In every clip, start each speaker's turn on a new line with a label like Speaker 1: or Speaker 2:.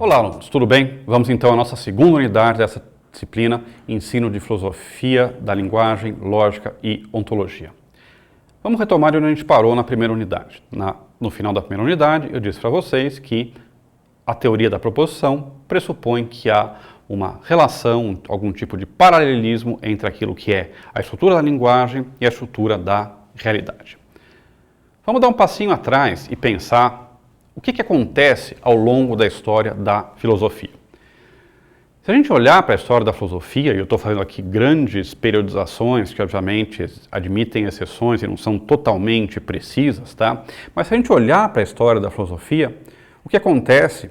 Speaker 1: Olá, alunos, tudo bem? Vamos então à nossa segunda unidade dessa disciplina, Ensino de Filosofia da Linguagem, Lógica e Ontologia. Vamos retomar de onde a gente parou na primeira unidade. No final da primeira unidade, eu disse para vocês que a teoria da proposição pressupõe que há uma relação, algum tipo de paralelismo entre aquilo que é a estrutura da linguagem e a estrutura da realidade. Vamos dar um passinho atrás e pensar o que acontece ao longo da história da filosofia. Se a gente olhar para a história da filosofia, e eu estou fazendo aqui grandes periodizações que obviamente admitem exceções e não são totalmente precisas, tá? Mas se a gente olhar para a história da filosofia, o que acontece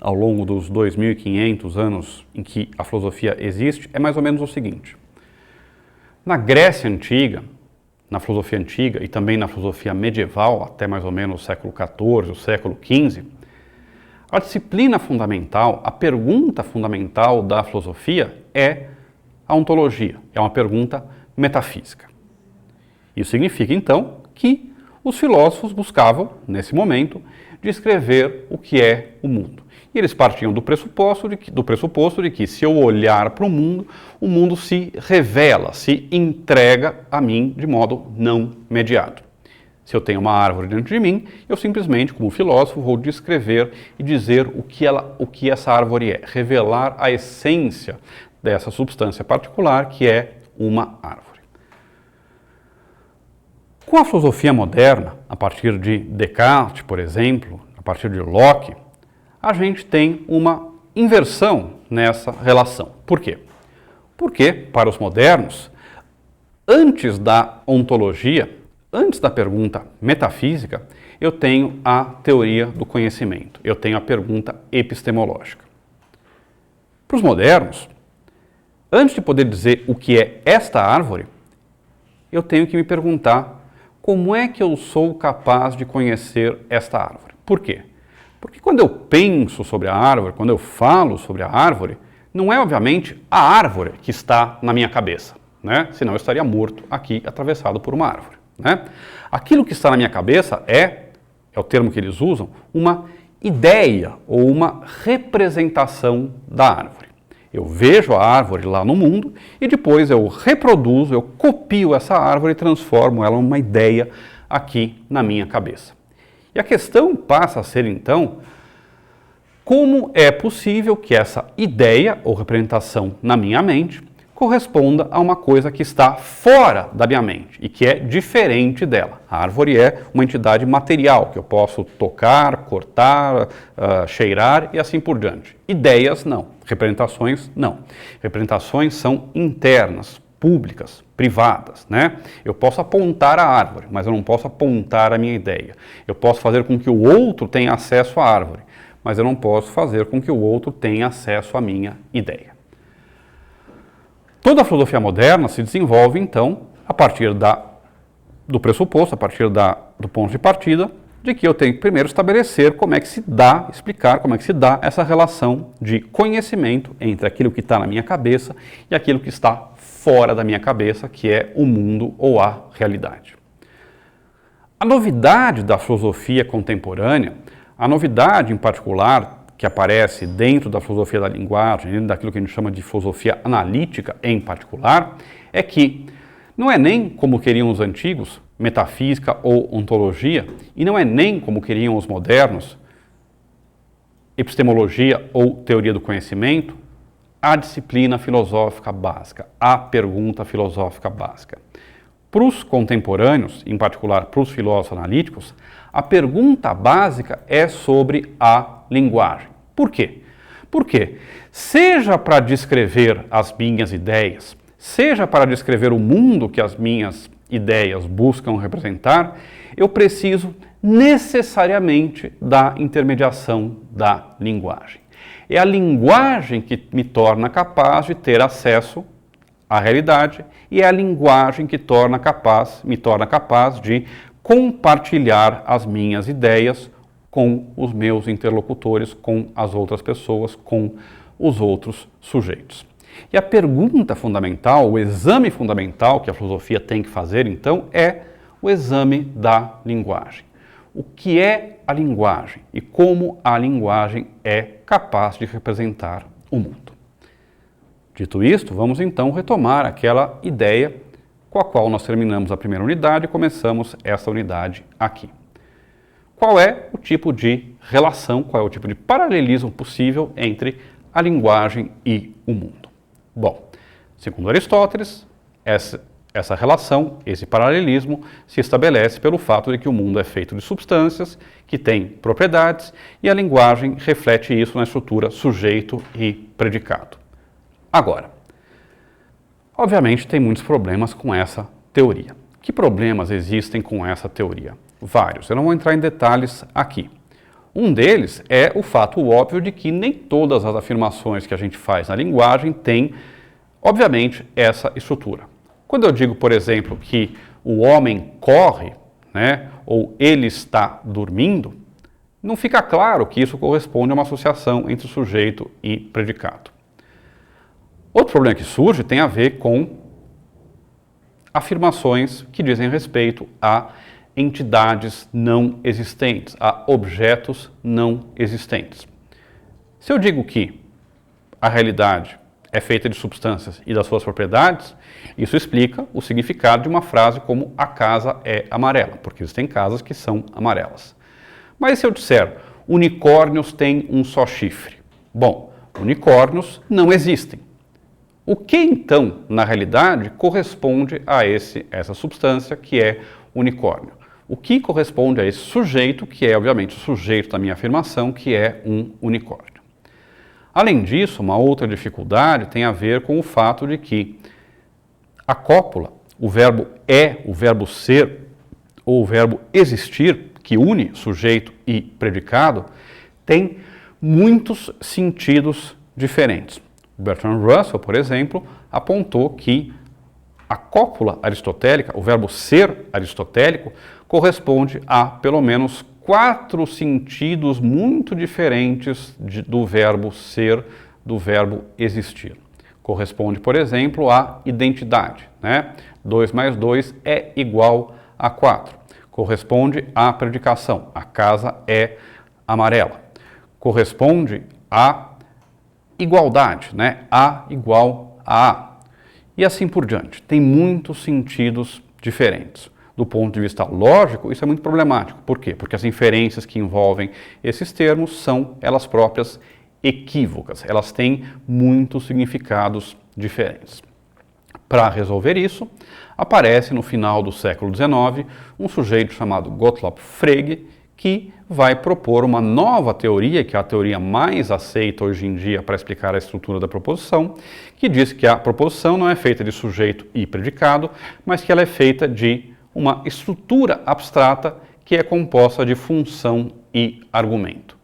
Speaker 1: ao longo dos 2.500 anos em que a filosofia existe é mais ou menos o seguinte. Na Grécia Antiga, na filosofia antiga e também na filosofia medieval, até mais ou menos o século XIV, o século XV, a disciplina fundamental, a pergunta fundamental da filosofia é a ontologia, é uma pergunta metafísica. Isso significa, então, que os filósofos buscavam, nesse momento, descrever o que é o mundo. E eles partiam do pressuposto de que se eu olhar para o mundo se revela, se entrega a mim de modo não mediado. Se eu tenho uma árvore diante de mim, eu simplesmente, como filósofo, vou descrever e dizer o que essa árvore é, revelar a essência dessa substância particular que é uma árvore. Com a filosofia moderna, a partir de Descartes, por exemplo, a partir de Locke, a gente tem uma inversão nessa relação. Por quê? Porque, para os modernos, antes da ontologia, antes da pergunta metafísica, eu tenho a teoria do conhecimento, eu tenho a pergunta epistemológica. Para os modernos, antes de poder dizer o que é esta árvore, eu tenho que me perguntar como é que eu sou capaz de conhecer esta árvore. Por quê? Porque quando eu penso sobre a árvore, quando eu falo sobre a árvore, não é obviamente a árvore que está na minha cabeça, né? Senão eu estaria morto aqui, atravessado por uma árvore, né? Aquilo que está na minha cabeça é o termo que eles usam, uma ideia ou uma representação da árvore. Eu vejo a árvore lá no mundo e depois eu reproduzo, eu copio essa árvore e transformo ela numa ideia aqui na minha cabeça. E a questão passa a ser, então, como é possível que essa ideia ou representação na minha mente corresponda a uma coisa que está fora da minha mente e que é diferente dela. A árvore é uma entidade material que eu posso tocar, cortar, cheirar e assim por diante. Ideias não, representações não. Representações são internas, públicas, privadas, né? Eu posso apontar a árvore, mas eu não posso apontar a minha ideia. Eu posso fazer com que o outro tenha acesso à árvore, mas eu não posso fazer com que o outro tenha acesso à minha ideia. Toda a filosofia moderna se desenvolve, então, a partir do pressuposto, a partir do ponto de partida, de que eu tenho que primeiro estabelecer como é que se dá, explicar como é que se dá essa relação de conhecimento entre aquilo que está na minha cabeça e aquilo que está fora da minha cabeça, que é o mundo ou a realidade. A novidade da filosofia contemporânea, a novidade em particular que aparece dentro da filosofia da linguagem, dentro daquilo que a gente chama de filosofia analítica em particular, é que não é nem como queriam os antigos, metafísica ou ontologia, e não é nem como queriam os modernos, epistemologia ou teoria do conhecimento, a disciplina filosófica básica, a pergunta filosófica básica. Para os contemporâneos, em particular para os filósofos analíticos, a pergunta básica é sobre a linguagem. Por quê? Porque, seja para descrever as minhas ideias, seja para descrever o mundo que as minhas ideias buscam representar, eu preciso necessariamente da intermediação da linguagem. É a linguagem que me torna capaz de ter acesso à realidade e é a linguagem que me torna capaz de compartilhar as minhas ideias com os meus interlocutores, com as outras pessoas, com os outros sujeitos. E a pergunta fundamental, o exame fundamental que a filosofia tem que fazer, então, é o exame da linguagem. o que é a linguagem e como a linguagem é capaz de representar o mundo. Dito isto, vamos então retomar aquela ideia com a qual nós terminamos a primeira unidade e começamos essa unidade aqui. Qual é o tipo de relação, qual é o tipo de paralelismo possível entre a linguagem e o mundo? Bom, segundo Aristóteles, essa relação, esse paralelismo, se estabelece pelo fato de que o mundo é feito de substâncias que têm propriedades e a linguagem reflete isso na estrutura sujeito e predicado. Agora, obviamente tem muitos problemas com essa teoria. Que problemas existem com essa teoria? Vários. Eu não vou entrar em detalhes aqui. Um deles é o fato óbvio de que nem todas as afirmações que a gente faz na linguagem têm, obviamente, essa estrutura. Quando eu digo, por exemplo, que o homem corre, né, ou ele está dormindo, não fica claro que isso corresponde a uma associação entre sujeito e predicado. Outro problema que surge tem a ver com afirmações que dizem respeito a entidades não existentes, a objetos não existentes. Se eu digo que a realidade é feita de substâncias e das suas propriedades, isso explica o significado de uma frase como a casa é amarela, porque existem casas que são amarelas. Mas se eu disser unicórnios têm um só chifre, bom, unicórnios não existem. O que então, na realidade, corresponde a essa substância que é unicórnio? O que corresponde a esse sujeito, que é, obviamente, o sujeito da minha afirmação, que é um unicórnio. Além disso, uma outra dificuldade tem a ver com o fato de que a cópula, o verbo é, o verbo ser, ou o verbo existir, que une sujeito e predicado, tem muitos sentidos diferentes. Bertrand Russell, por exemplo, apontou que a cópula aristotélica, o verbo ser aristotélico, corresponde a pelo menos 4 sentidos muito diferentes do verbo ser, do verbo existir. Corresponde, por exemplo, à identidade, né? 2 mais 2 é igual a 4. Corresponde à predicação, a casa é amarela. Corresponde à igualdade, né? A igual a A. E assim por diante. Tem muitos sentidos diferentes. Do ponto de vista lógico, isso é muito problemático. Por quê? Porque as inferências que envolvem esses termos são, elas próprias, equívocas. Elas têm muitos significados diferentes. Para resolver isso, aparece no final do século XIX um sujeito chamado Gottlob Frege, que vai propor uma nova teoria, que é a teoria mais aceita hoje em dia para explicar a estrutura da proposição, que diz que a proposição não é feita de sujeito e predicado, mas que ela é feita de uma estrutura abstrata que é composta de função e argumento.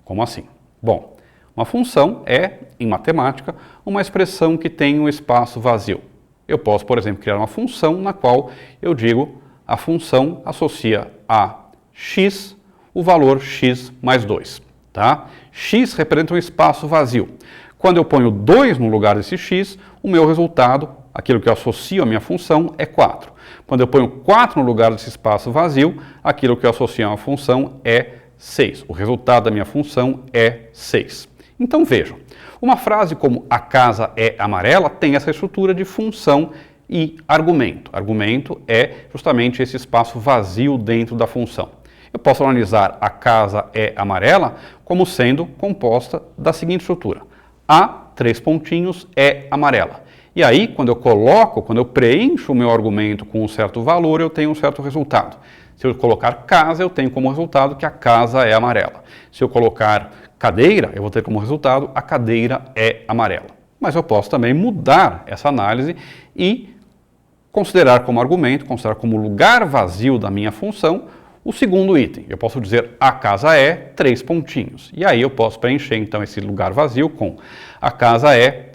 Speaker 1: Como assim? Bom, uma função é, em matemática, uma expressão que tem um espaço vazio. Eu posso, por exemplo, criar uma função na qual eu digo a função associa a x o valor x mais 2. Tá? X representa um espaço vazio. Quando eu ponho 2 no lugar desse x, o meu resultado, aquilo que eu associo à minha função, é 4. Quando eu ponho 4 no lugar desse espaço vazio, aquilo que eu associo a uma função é 6. O resultado da minha função é 6. Então vejam, uma frase como a casa é amarela tem essa estrutura de função e argumento. Argumento é justamente esse espaço vazio dentro da função. Eu posso analisar a casa é amarela como sendo composta da seguinte estrutura. A, 3 pontinhos, é amarela. E aí, quando eu preencho o meu argumento com um certo valor, eu tenho um certo resultado. Se eu colocar casa, eu tenho como resultado que a casa é amarela. Se eu colocar cadeira, eu vou ter como resultado a cadeira é amarela. Mas eu posso também mudar essa análise e considerar como argumento, considerar como lugar vazio da minha função, o segundo item. Eu posso dizer a casa é 3 pontinhos. E aí eu posso preencher então esse lugar vazio com a casa é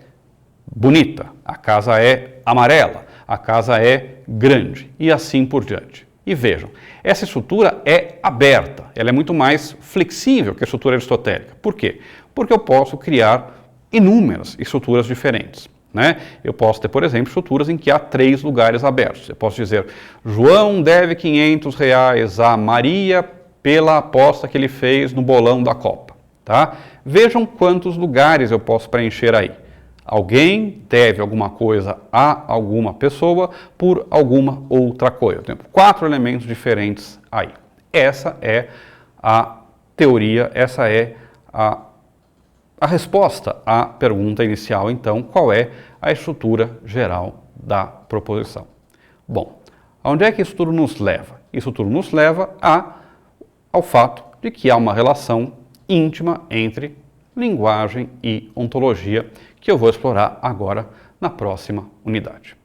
Speaker 1: bonita, a casa é amarela, a casa é grande e assim por diante. E vejam, essa estrutura é aberta, ela é muito mais flexível que a estrutura aristotélica. Por quê? Porque eu posso criar inúmeras estruturas diferentes. Né? Eu posso ter, por exemplo, estruturas em que há 3 lugares abertos. Eu posso dizer, João deve R$500 a Maria pela aposta que ele fez no bolão da Copa. Tá? Vejam quantos lugares eu posso preencher aí. Alguém deve alguma coisa a alguma pessoa por alguma outra coisa. Eu tenho 4 elementos diferentes aí. Essa é a teoria, essa é a resposta à pergunta inicial, então, qual é a estrutura geral da proposição. Bom, aonde é que isso tudo nos leva? Isso tudo nos leva ao fato de que há uma relação íntima entre linguagem e ontologia, que eu vou explorar agora na próxima unidade.